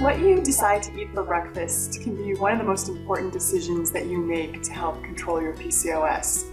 What you decide to eat for breakfast can be one of the most important decisions that you make to help control your PCOS.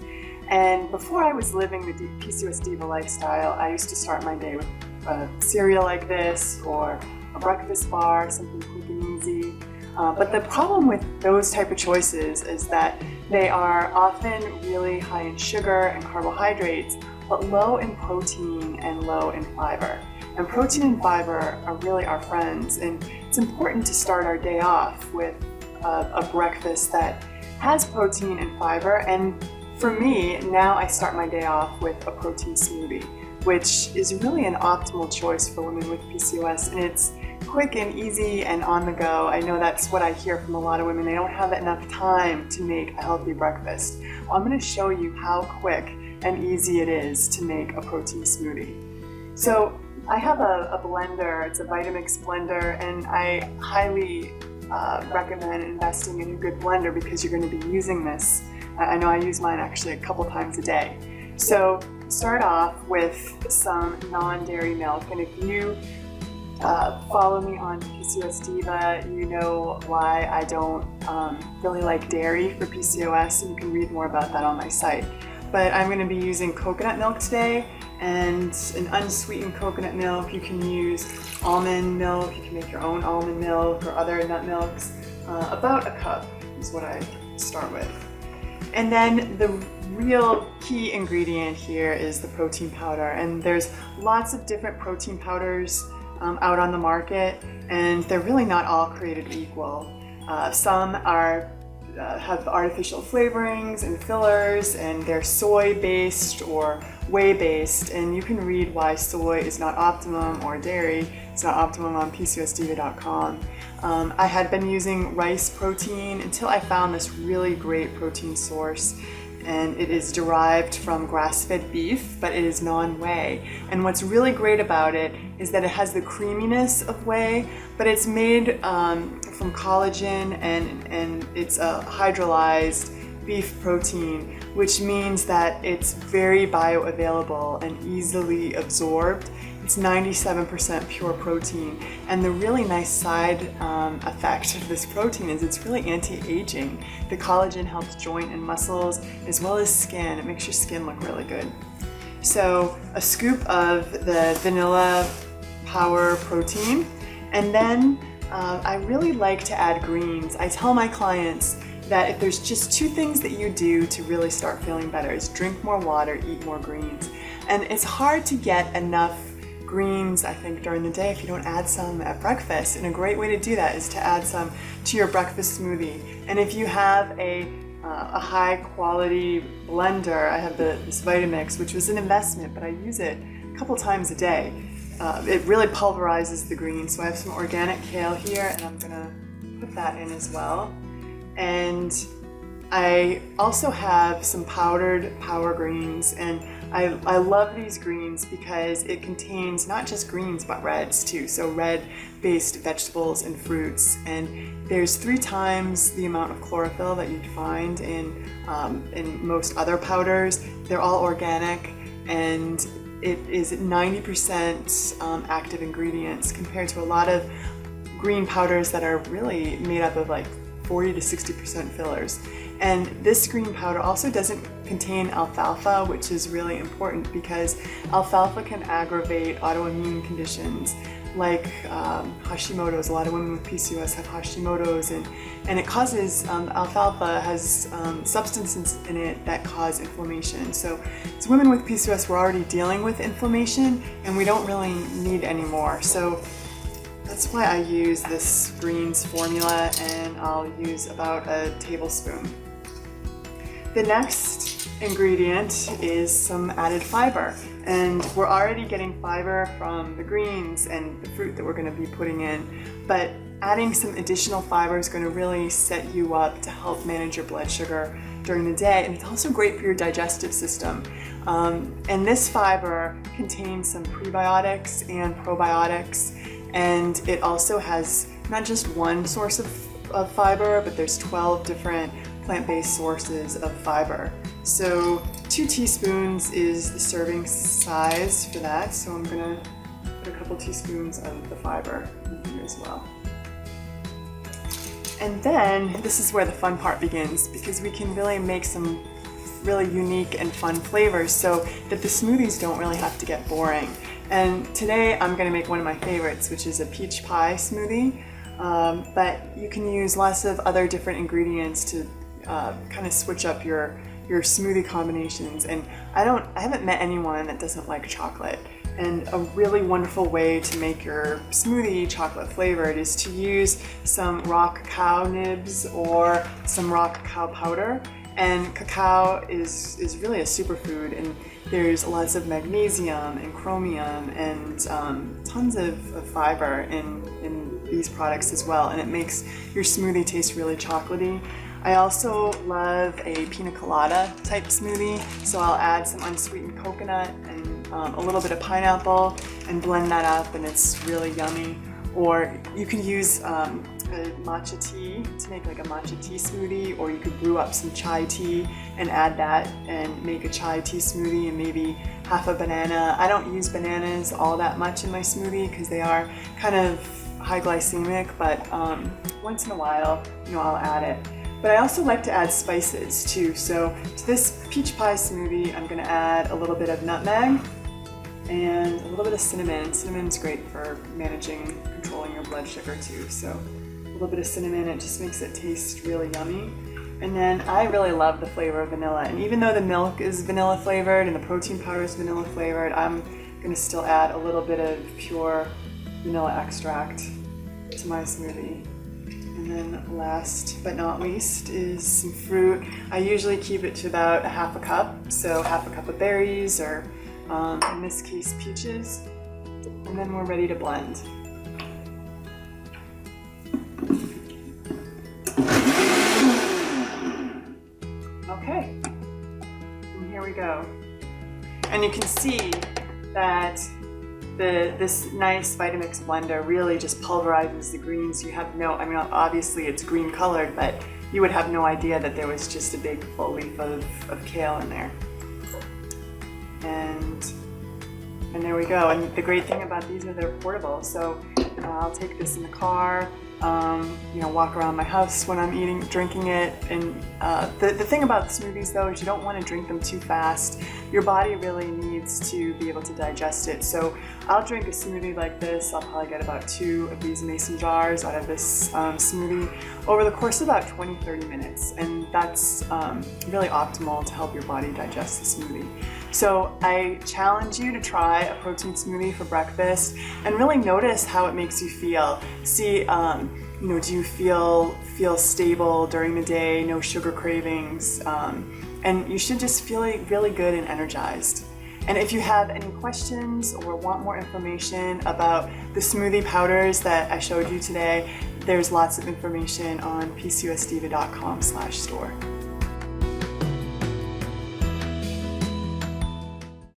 And before I was living the PCOS Diva lifestyle, I used to start my day with a cereal like this or a breakfast bar, something quick and easy. But the problem with those type of choices is that they are often really high in sugar and carbohydrates, but low in protein and low in fiber. And protein and fiber are really our friends, and it's important to start our day off with a breakfast that has protein and fiber. And for me, now I start my day off with a protein smoothie, which is really an optimal choice for women with PCOS, and it's quick and easy and on the go. I know that's what I hear from a lot of women. They don't have enough time to make a healthy breakfast. Well, I'm going to show you how quick and easy it is to make a protein smoothie. So I have a blender, it's a Vitamix blender, and I highly recommend investing in a good blender because you're going to be using this. I know I use mine actually a couple times a day. So start off with some non-dairy milk, and if you follow me on PCOS Diva, you know why I don't really like dairy for PCOS, and you can read more about that on my site. But I'm going to be using coconut milk today, and an unsweetened coconut milk. You can use almond milk, you can make your own almond milk or other nut milks. About a cup is what I start with. And then the real key ingredient here is the protein powder, and there's lots of different protein powders out on the market, and they're really not all created equal. Some have artificial flavorings and fillers, and they're soy-based or whey-based, and you can read why soy is not optimum or dairy is not optimum on PCOSDiva.com. I had been using rice protein until I found this really great protein source, and it is derived from grass-fed beef, but it is non-whey. And what's really great about it is that it has the creaminess of whey, but it's made from collagen, and it's a hydrolyzed beef protein, which means that it's very bioavailable and easily absorbed. It's 97% pure protein, and the really nice side effect of this protein is it's really anti-aging. The collagen helps joint and muscles as well as skin. It makes your skin look really good. So a scoop of the vanilla power protein, and then I really like to add greens. I tell my clients that if there's just two things that you do to really start feeling better is drink more water, eat more greens. And it's hard to get enough greens, I think, during the day if you don't add some at breakfast. And a great way to do that is to add some to your breakfast smoothie. And if you have a high quality blender, I have this Vitamix, which was an investment, but I use it a couple times a day. It really pulverizes the greens. So I have some organic kale here, and I'm gonna put that in as well. And I also have some powdered power greens, and I love these greens because it contains not just greens but reds too, so red-based vegetables and fruits. And there's 3 times the amount of chlorophyll that you'd find in most other powders. They're all organic, and it is 90% active ingredients compared to a lot of green powders that are really made up of like 40 to 60% fillers. And this green powder also doesn't contain alfalfa, which is really important because alfalfa can aggravate autoimmune conditions like Hashimoto's. A lot of women with PCOS have Hashimoto's, and it causes, alfalfa has substances in it that cause inflammation. So as women with PCOS, we're already dealing with inflammation, and we don't really need any more. So that's why I use this greens formula, and I'll use about a tablespoon. The next ingredient is some added fiber, and we're already getting fiber from the greens and the fruit that we're going to be putting in, but adding some additional fiber is going to really set you up to help manage your blood sugar during the day, and it's also great for your digestive system. And this fiber contains some prebiotics and probiotics, and it also has not just one source of fiber, but there's 12 different plant-based sources of fiber. So 2 teaspoons is the serving size for that, so I'm gonna put a couple teaspoons of the fiber in here as well. And then this is where the fun part begins, because we can really make some really unique and fun flavors so that the smoothies don't really have to get boring. And today I'm going to make one of my favorites, which is a peach pie smoothie. But you can use lots of other different ingredients to kind of switch up your smoothie combinations. And I haven't met anyone that doesn't like chocolate. And a really wonderful way to make your smoothie chocolate flavored is to use some raw cacao nibs or some raw cacao powder. And cacao is really a superfood, and there's lots of magnesium and chromium and tons of fiber in these products as well, and it makes your smoothie taste really chocolatey. I also love a pina colada type smoothie, so I'll add some unsweetened coconut and a little bit of pineapple and blend that up, and it's really yummy. Or you could use a matcha tea to make like a matcha tea smoothie, or you could brew up some chai tea and add that and make a chai tea smoothie, and maybe half a banana. I don't use bananas all that much in my smoothie because they are kind of high glycemic, but once in a while, I'll add it. But I also like to add spices too. So to this peach pie smoothie, I'm going to add a little bit of nutmeg and a little bit of cinnamon. Cinnamon's great for controlling your blood sugar too. So a little bit of cinnamon, it just makes it taste really yummy. And then I really love the flavor of vanilla. And even though the milk is vanilla flavored and the protein powder is vanilla flavored, I'm going to still add a little bit of pure vanilla extract to my smoothie. And then last but not least is some fruit. I usually keep it to about a half a cup. So half a cup of berries, or in this case peaches. And then we're ready to blend. Okay, and here we go. And you can see that this nice Vitamix blender really just pulverizes the greens. You have obviously it's green colored, but you would have no idea that there was just a big full leaf of kale in there. And there we go. And the great thing about these is they're portable. So I'll take this in the car, walk around my house when I'm drinking it. And the thing about smoothies though is you don't want to drink them too fast. Your body really needs to be able to digest it. So I'll drink a smoothie like this. I'll probably get about 2 of these mason jars out of this smoothie over the course of about 20-30 minutes. And that's really optimal to help your body digest the smoothie. So I challenge you to try a protein smoothie for breakfast and really notice how it makes you feel. See, do you feel stable during the day, no sugar cravings, and you should just feel really good and energized. And if you have any questions or want more information about the smoothie powders that I showed you today, there's lots of information on PCOSdiva.com/store.